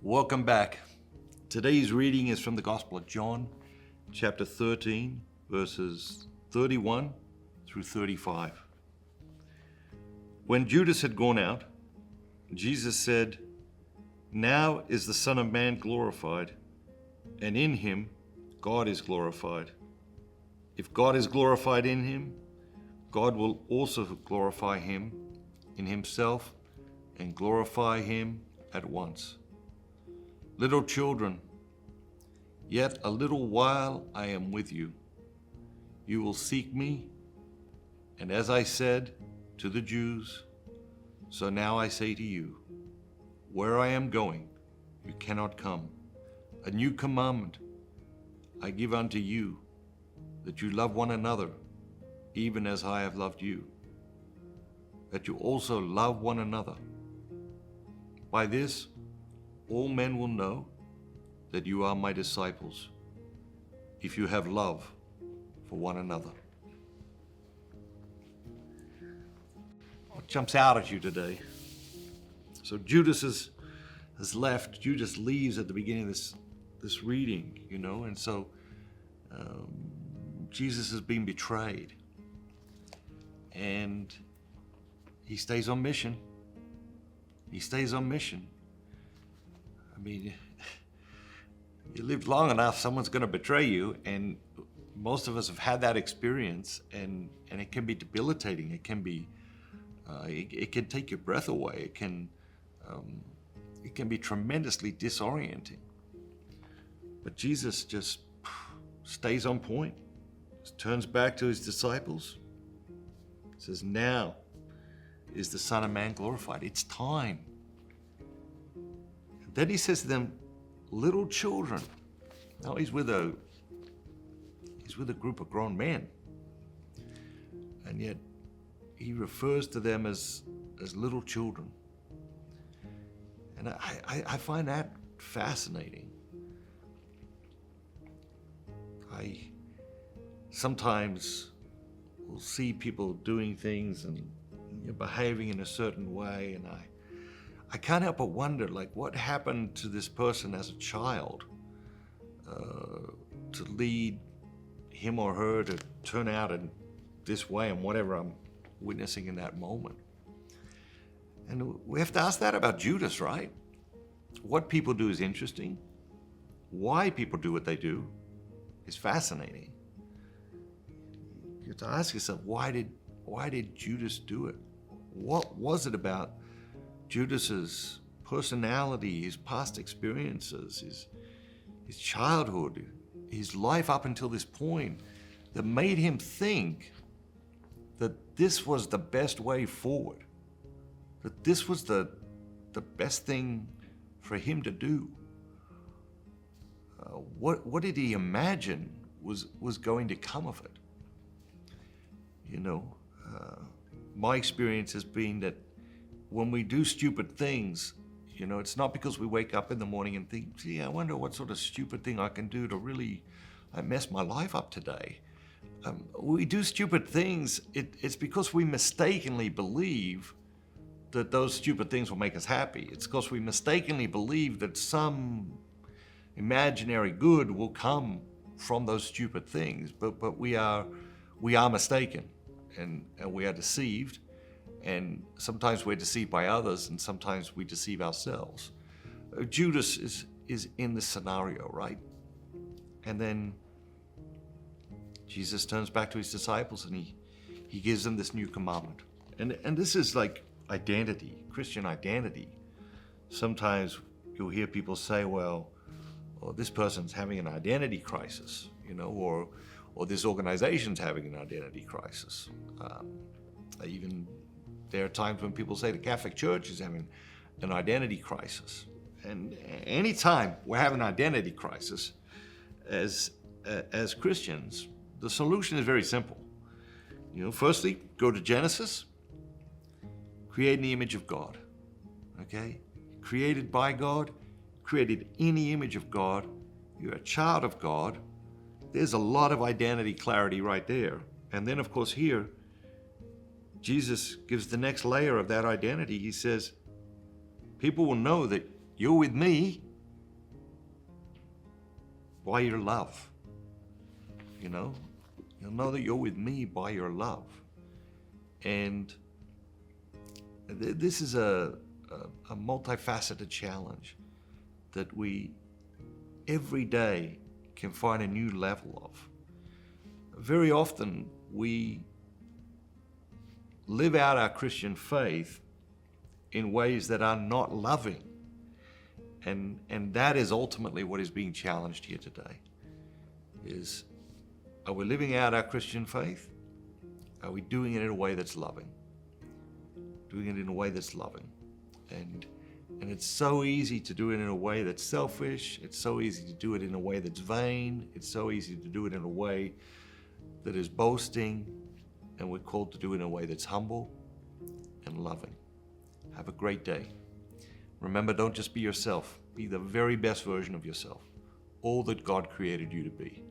Welcome back. Today's reading is from the Gospel of John, chapter 13, verses 31 through 35. When Judas had gone out, Jesus said, "Now is the Son of Man glorified, and in him God is glorified. If God is glorified in him, God will also glorify him in himself and glorify him at once. Little children, yet a little while I am with you. You will seek me, and as I said to the Jews, so now I say to you, where I am going, you cannot come. A new commandment I give unto you, that you love one another, even as I have loved you, that you also love one another. By this, all men will know that you are my disciples, if you have love for one another." What jumps out at you today? So Judas has left. Judas leaves at the beginning of this reading, and so Jesus has been betrayed, and he stays on mission. He stays on mission. I mean, you live long enough, someone's going to betray you, and most of us have had that experience, and it can be debilitating. It can be, it can take your breath away. It can be tremendously disorienting. But Jesus just stays on point. Just turns back to his disciples. Says, "Now is the Son of Man glorified. It's time." Then he says to them, "Little children." Now he's with a group of grown men, and yet he refers to them as little children. And I find that fascinating. I sometimes will see people doing things and behaving in a certain way, and I can't help but wonder, what happened to this person as a child to lead him or her to turn out in this way and whatever I'm witnessing in that moment. And we have to ask that about Judas, right? What people do is interesting. Why people do what they do is fascinating. You have to ask yourself, why did Judas do it? What was it about Judas's personality, his past experiences, his childhood, his life up until this point that made him think that this was the best way forward, that this was the best thing for him to do? What did he imagine was going to come of it? My experience has been that when we do stupid things, it's not because we wake up in the morning and think, gee, I wonder what sort of stupid thing I can do to really mess my life up today. We do stupid things, it's because we mistakenly believe that those stupid things will make us happy. It's because we mistakenly believe that some imaginary good will come from those stupid things, but we are mistaken, and we are deceived. And sometimes we're deceived by others, and sometimes we deceive ourselves. Judas is in this scenario, right? And then Jesus turns back to his disciples, and he gives them this new commandment. And this is like identity, Christian identity. Sometimes you'll hear people say, well, this person's having an identity crisis, or this organization's having an identity crisis. Even there are times when people say the Catholic Church is having an identity crisis. And anytime we're having an identity crisis as Christians, the solution is very simple. Firstly, go to Genesis, create in the image of God, okay? Created by God, created in the image of God. You're a child of God. There's a lot of identity clarity right there. And then, of course, here, Jesus gives the next layer of that identity. He says, people will know that you're with me by your love. You know, you'll know that you're with me by your love. And this is a multifaceted challenge that we every day can find a new level of. Very often we live out our Christian faith in ways that are not loving. And that is ultimately what is being challenged here today. Is, are we living out our Christian faith? Are we doing it in a way that's loving? Doing it in a way that's loving. And it's so easy to do it in a way that's selfish. It's so easy to do it in a way that's vain. It's so easy to do it in a way that is boasting. And we're called to do it in a way that's humble and loving. Have a great day. Remember, don't just be yourself. Be the very best version of yourself. All that God created you to be.